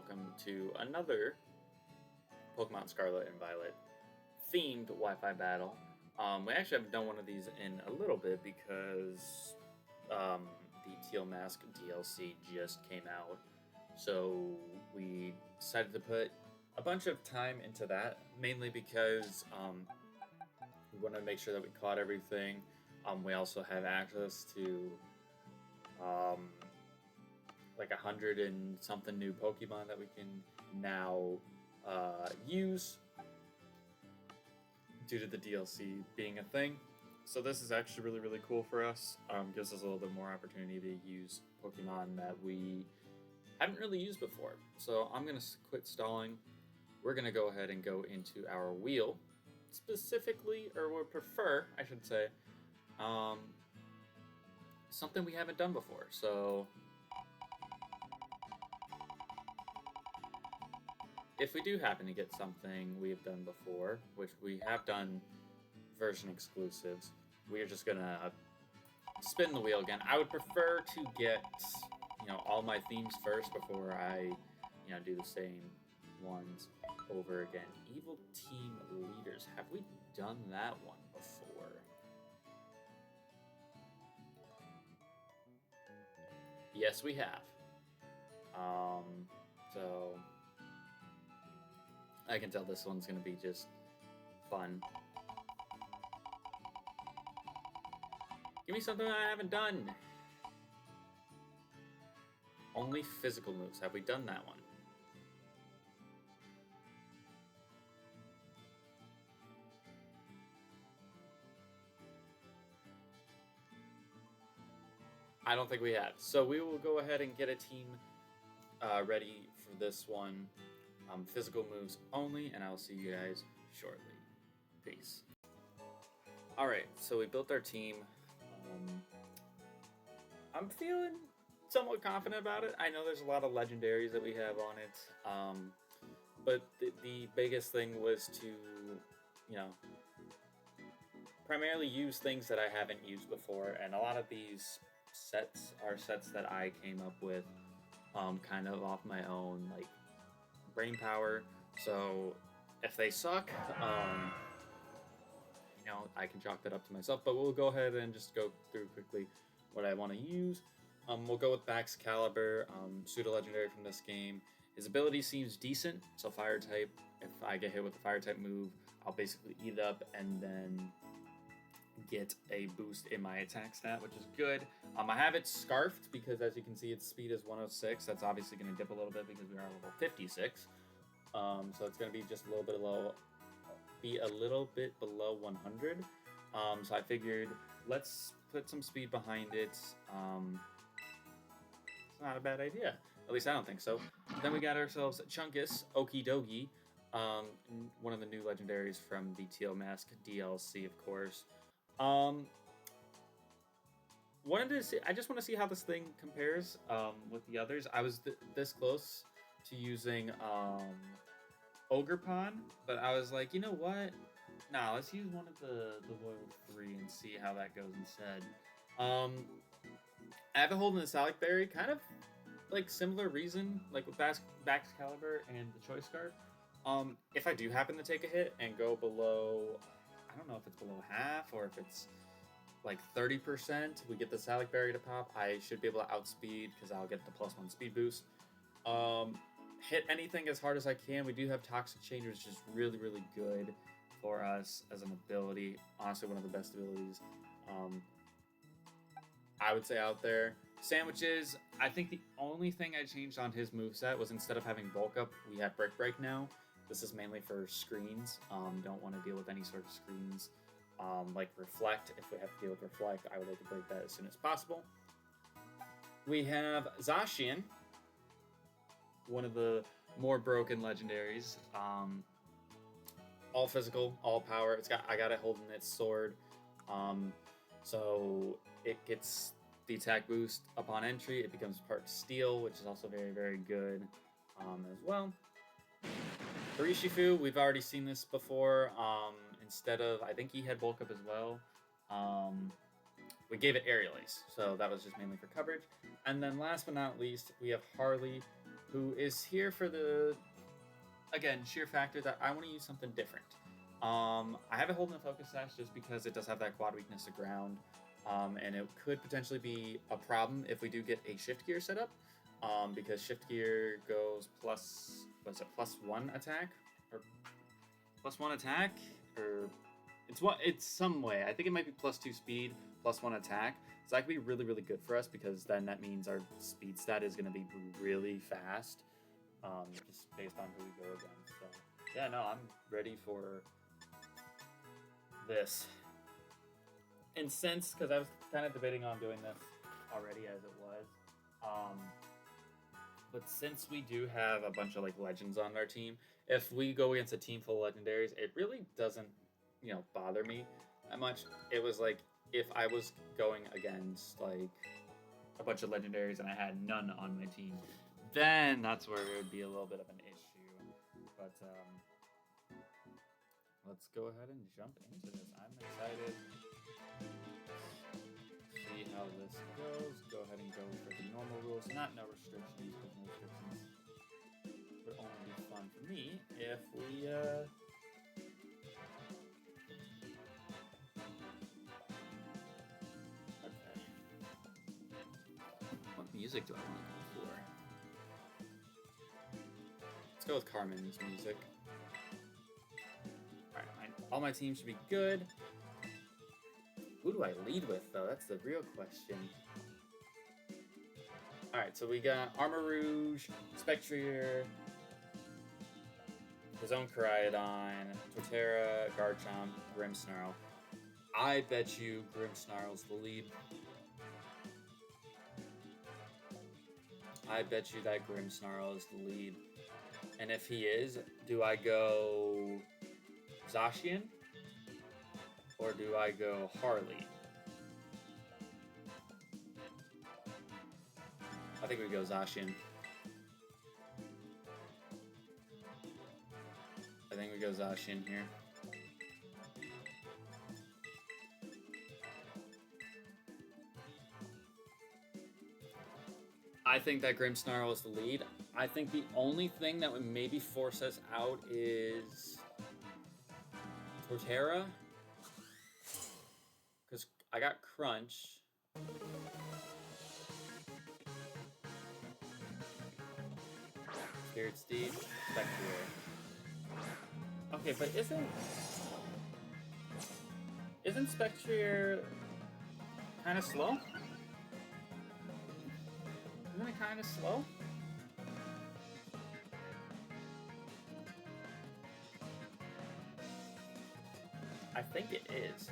welcome to another Pokemon Scarlet and Violet themed Wi-Fi battle. We actually haven't done one of these in a little bit because the Teal Mask DLC just came out, so we decided to put a bunch of time into that, mainly because we want to make sure that we caught everything. We also have access to like 100 and something new Pokemon that we can now use due to the DLC being a thing. So this is actually really, really cool for us. Gives us a little bit more opportunity to use Pokemon that we haven't really used before. So I'm going to quit stalling. We're going to go ahead and go into our wheel. Specifically, or would prefer, I should say, something we haven't done before. So if we do happen to get something we have done before, which we have done version exclusives, we are just gonna spin the wheel again. I would prefer to get, all my themes first before I, do the same ones over again. Evil Team Leaders. Have we done that one before? Yes, we have. So I can tell this one's gonna be just fun. Give me something I haven't done. Only physical moves. Have we done that one? I don't think we have. So we will go ahead and get a team ready for this one. Physical moves only, and I will see you guys shortly. Peace. Alright, so we built our team. I'm feeling somewhat confident about it. I know there's a lot of legendaries that we have on it, but the biggest thing was to, primarily use things that I haven't used before, and a lot of these sets are sets that I came up with kind of off my own, like, brain power. So if they suck, I can chalk that up to myself, but we'll go ahead and just go through quickly what I want to use. We'll go with Baxcalibur, pseudo legendary from this game. His ability seems decent, so fire type. If I get hit with a fire type move, I'll basically eat up and then get a boost in my attack stat, which is good. I have it scarfed because, as you can see, its speed is 106. That's obviously going to dip a little bit because we are level 56. So it's going to be just a little bit low, be a little bit below 100. So I figured let's put some speed behind it. It's not a bad idea. At least I don't think so. Then we got ourselves Chunkus, Okidogi, one of the new legendaries from the Teal Mask DLC, of course. Wanted to see. I just want to see how this thing compares with the others. I was this close to using Ogerpon, but I was like, you know what? Nah, let's use one of the Royal 3 and see how that goes instead. I have it holding the Salic Berry, kind of like similar reason, like with Baxcalibur and the Choice Scarf. If I do happen to take a hit and go below, I don't know if it's below half or if it's like 30%, we get the Salic Berry to pop, I should be able to outspeed because I'll get the +1 speed boost. Hit anything as hard as I can. We do have Toxic Change, which is really, really good for us as an ability. Honestly, one of the best abilities I would say out there. Sandwiches, I think the only thing I changed on his moveset was instead of having Bulk Up, we have Brick Break now. This is mainly for screens. Don't want to deal with any sort of screens. Like Reflect, if we have to deal with Reflect, I would like to break that as soon as possible. We have Zacian, one of the more broken legendaries. All physical, all power. I got it holding its sword. So it gets the attack boost upon entry. It becomes part steel, which is also very, very good as well. Urshifu, we've already seen this before. Instead of, I think he had bulk up as well. We gave it Aerial Ace, so that was just mainly for coverage. And then last but not least, we have Harley, who is here for the, again, sheer factor that I want to use something different. I have it holding the focus sash just because it does have that quad weakness to ground, and it could potentially be a problem if we do get a shift gear set up, because shift gear goes plus, what's it, +1 attack, or +1 attack, or it's some way. I think it might be +2 speed, +1 attack. So that could be really, really good for us because then that means our speed stat is going to be really fast, just based on who we go against. So yeah, no, I'm ready for this. And since, because I was kind of debating on doing this already as it was, but since we do have a bunch of like legends on our team, if we go against a team full of legendaries, it really doesn't, bother me that much. It was like if I was going against like a bunch of legendaries and I had none on my team, then that's where it would be a little bit of an issue. But let's go ahead and jump into this. I'm excited to see how this goes. Go ahead and go for the normal rules, not no restrictions, because no restrictions would only be fun for me if we okay. What music do I want to go for? Let's go with Carmen's music. Alright, all my teams should be good. Who do I lead with, though? That's the real question. Alright, so we got Armor Rouge, Spectrier, his own Koraidon, Torterra, Garchomp, Grimmsnarl. I bet you Grimmsnarl's the lead. I bet you that Grimmsnarl is the lead. And if he is, do I go Zacian? Or do I go Harley? I think we go Zacian. I think we go Zacian here. I think that Grimmsnarl is the lead. I think the only thing that would maybe force us out is Torterra. Because I got Crunch. Spirit Steed, Spectrier. Okay, but isn't Spectrier kind of slow? Isn't it kind of slow? I think it is.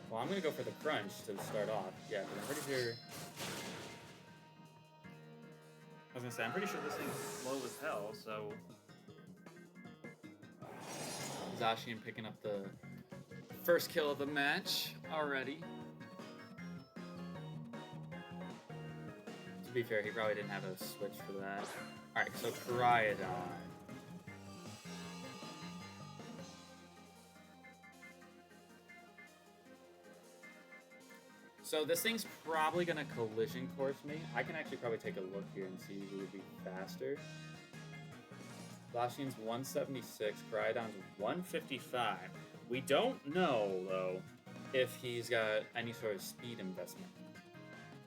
Well, I'm gonna go for the Crunch to start off. Yeah, but I'm pretty sure. I was gonna say, I'm pretty sure this thing's slow as hell, so. Zacian picking up the first kill of the match already. To be fair, he probably didn't have a switch for that. Alright, so Koraidon. So this thing's probably gonna collision course me. I can actually probably take a look here and see who would be faster. Zacian's 176, Koraidon's 155. We don't know, though, if he's got any sort of speed investment.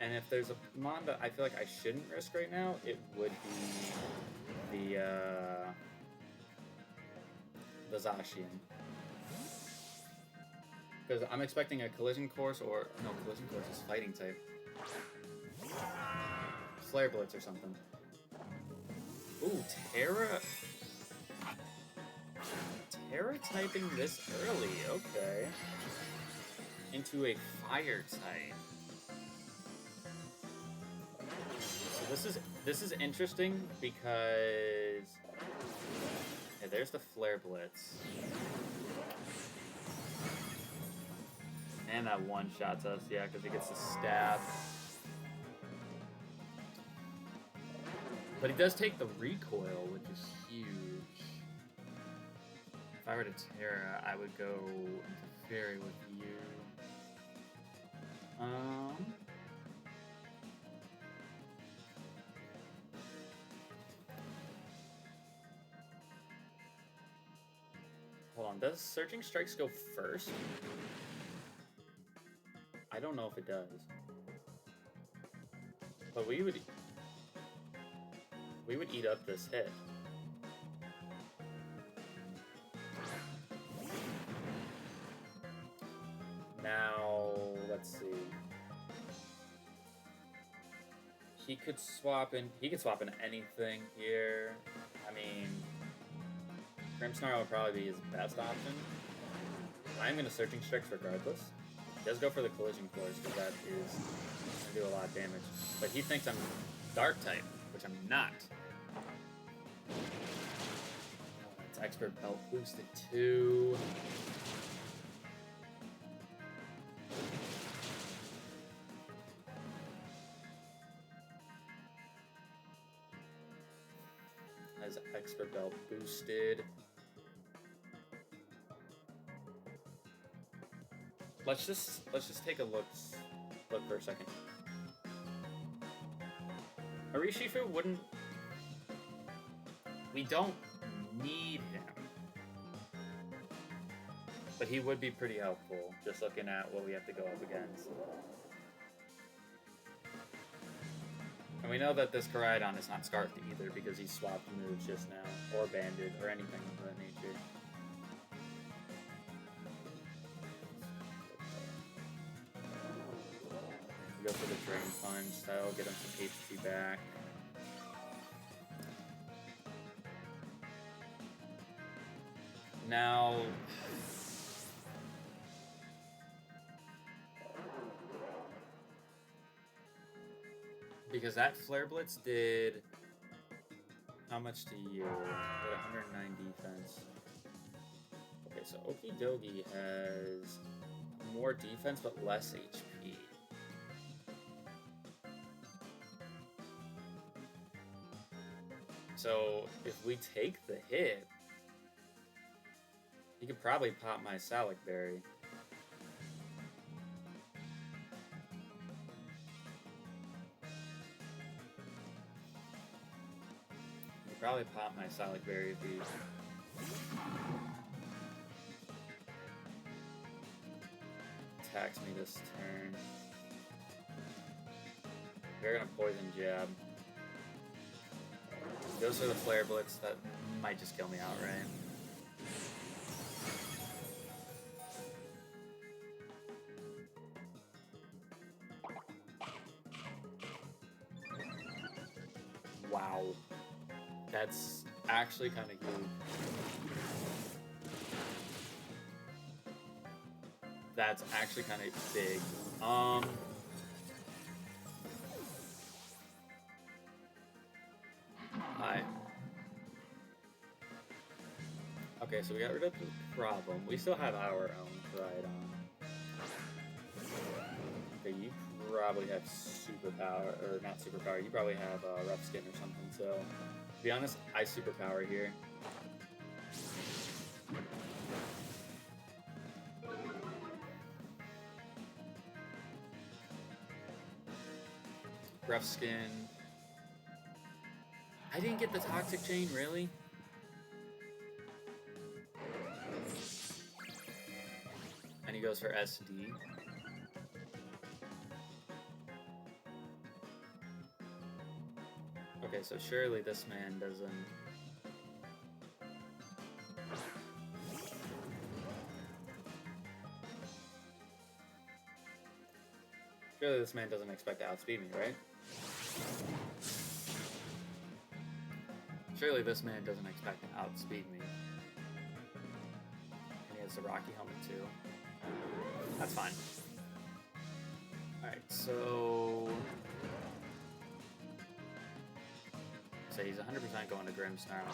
And if there's a Mon that I feel like I shouldn't risk right now, it would be the Zacian. Because I'm expecting a collision course, or no, collision course is fighting type. Flare Blitz or something. Ooh, Terra typing this early, okay. Into a fire type. So this is interesting because yeah, there's the Flare Blitz. And that one-shots us, yeah, because he gets the stab. But he does take the recoil, which is huge. If I were to Terra, I would go into Fairy with you. Hold on, does Surging Strikes go first? I don't know if it does. But we would eat up this hit. Now, let's see. He could swap into anything here. I mean, Grimmsnarl would probably be his best option. I'm gonna Searching Strikes regardless. He does go for the Collision Course because that is gonna do a lot of damage. But he thinks I'm Dark type, which I'm not. It's Expert Belt boosted too. As Expert Belt boosted. Let's just take a look for a second. Orishifu wouldn't. We don't need him, but he would be pretty helpful. Just looking at what we have to go up against, and we know that this Koraidon is not Scarlet either because he swapped moves just now, or Banded, or anything of that nature. Go for the Drain Punch, that'll get him some HP back. Now, because that Flare Blitz did how much to you? Did 109 defense. Okay, so Okidogi has more defense but less HP. So if we take the hit, he could probably pop my Salic Berry. He could probably pop my Salic Berry if he attacks me this turn. They're gonna Poison Jab. Those are the Flare Blitz that might just kill me outright. Wow. That's actually kind of huge. That's actually kind of big. Hi. Okay, so we got rid of the problem. We still have our own Koraidon. Okay, you probably have superpower, or not superpower, you probably have rough skin or something, so to be honest, I superpower here. Rough skin. I didn't get the Toxic Chain, really? And he goes for SD. Okay, so surely this man doesn't... Surely this man doesn't expect to outspeed me, right? Surely this man doesn't expect to outspeed me. And he has the Rocky helmet too. That's fine. Alright, so he's 100% going to Grimmsnarl.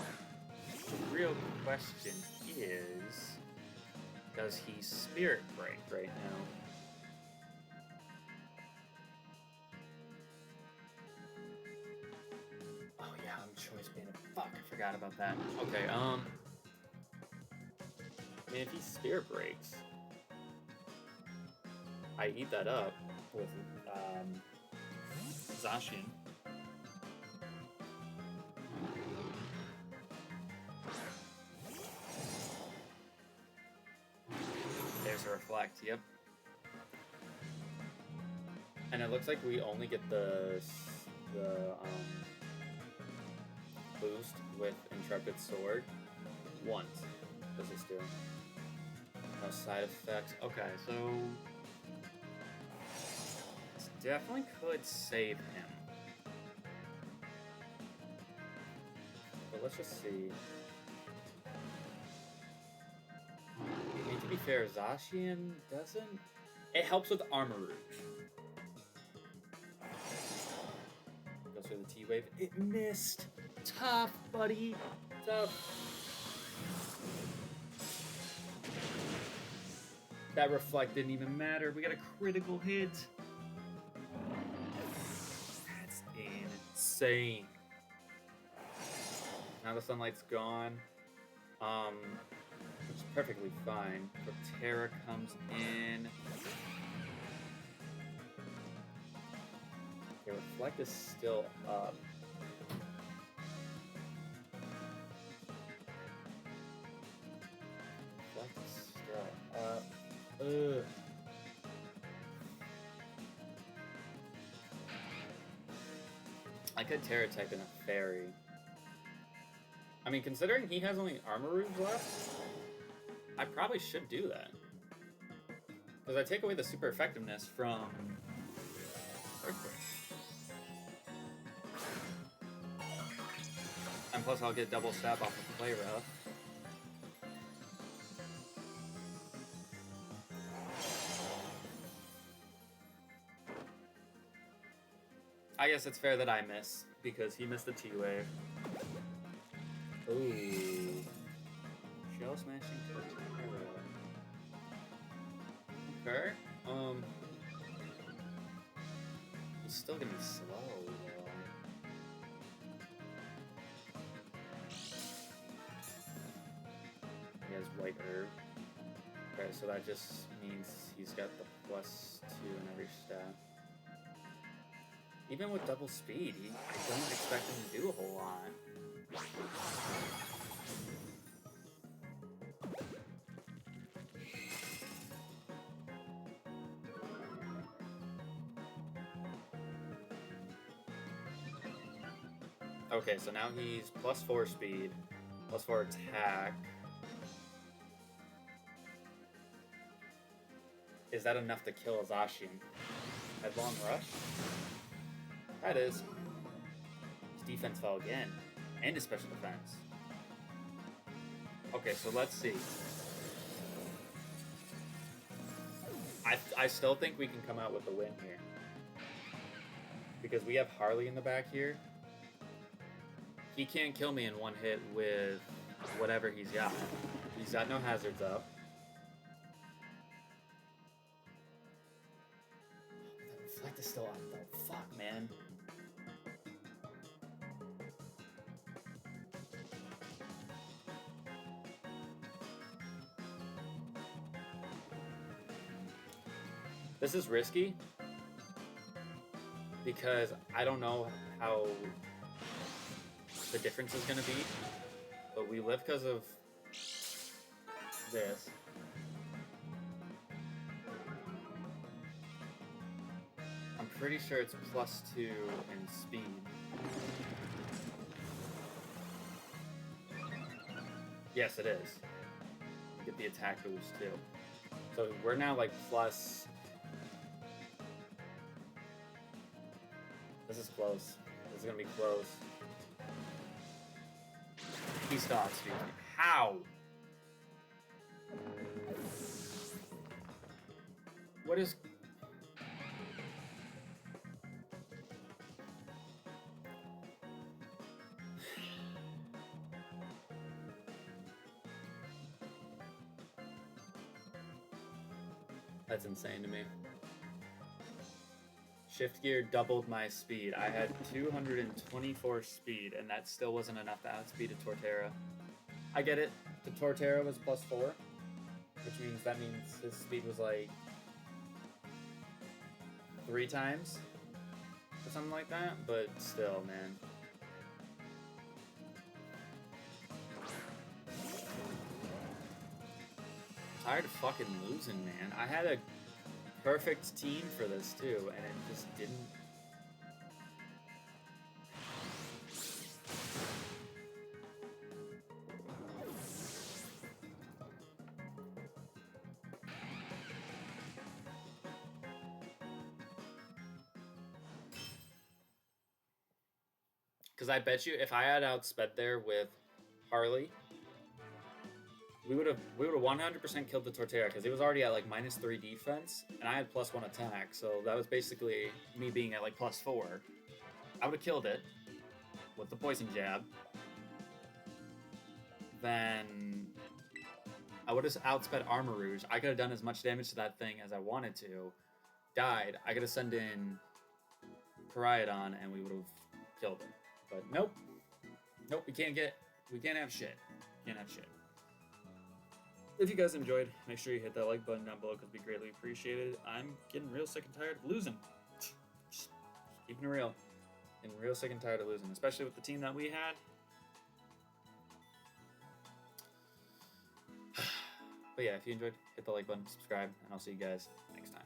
The real question is, does he Spirit Break right now? Oh yeah, I'm Choice Band. Fuck, I forgot about that. Okay, I mean, if he Spirit Breaks, I eat that up with Zacian. reflect, yep. And it looks like we only get the boost with Intrepid Sword once. What does this do? No side effects. Okay, so this definitely could save him. But let's just see. I mean, to be fair, Zacian doesn't. It helps with Armor Rouge. Goes for the T-Wave. It missed. Tough, buddy. Tough. That reflect didn't even matter. We got a critical hit. That's insane. Now the sunlight's gone. Which is perfectly fine. TORTERRA comes in. Okay, reflect is still up. Reflect is still up. Ugh. I could Terra type in a fairy. I mean, considering he has only Armor Rouge left, I probably should do that. Because I take away the super effectiveness from Earthquake. And plus I'll get double stab off of Play Rough. I guess it's fair that I miss, because he missed the T-Wave. Ooh. Shell Smashing TORTERRA. Okay. He's still gonna be slow, though. He has White Herb. Okay, so that just means he's got the +2 in every stat. Even with double speed, I don't expect him to do a whole lot. Okay, so now he's +4 speed, +4 attack. Is that enough to kill a Zacian? Headlong Rush? That is. His defense fell again. And his special defense. Okay, so let's see. I still think we can come out with a win here. Because we have Harley in the back here. He can't kill me in one hit with whatever he's got. He's got no hazards up. That reflect is still on though. Fuck, man. This is risky because I don't know how the difference is going to be, but we live because of this. I'm pretty sure it's +2 in speed. Yes, it is. Get the attack boost too. So we're now like plus. This is close. This is gonna be close. He stops, dude. How? What is... That's insane to me. Shift gear doubled my speed. I had 224 speed, and that still wasn't enough to outspeed a TORTERRA. I get it. The TORTERRA was +4, which means that means his speed was like 3 times or something like that, but still, man. tired of fucking losing, man. I had a perfect team for this too, and it just didn't. Because I bet you if I had outsped there with Harley, we would have 100% killed the Torterra because it was already at like -3 defense and I had +1 attack, so that was basically me being at like +4. I would have killed it with the poison jab. Then I would have outsped Armor Rouge. I could have done as much damage to that thing as I wanted to. Died. I could have sent in Koraidon and we would have killed it. But nope. Nope, we can't have shit. Can't have shit. If you guys enjoyed, make sure you hit that like button down below because it'd be greatly appreciated. I'm getting real sick and tired of losing. Just keeping it real. Getting real sick and tired of losing, especially with the team that we had. But yeah, if you enjoyed, hit the like button, subscribe, and I'll see you guys next time.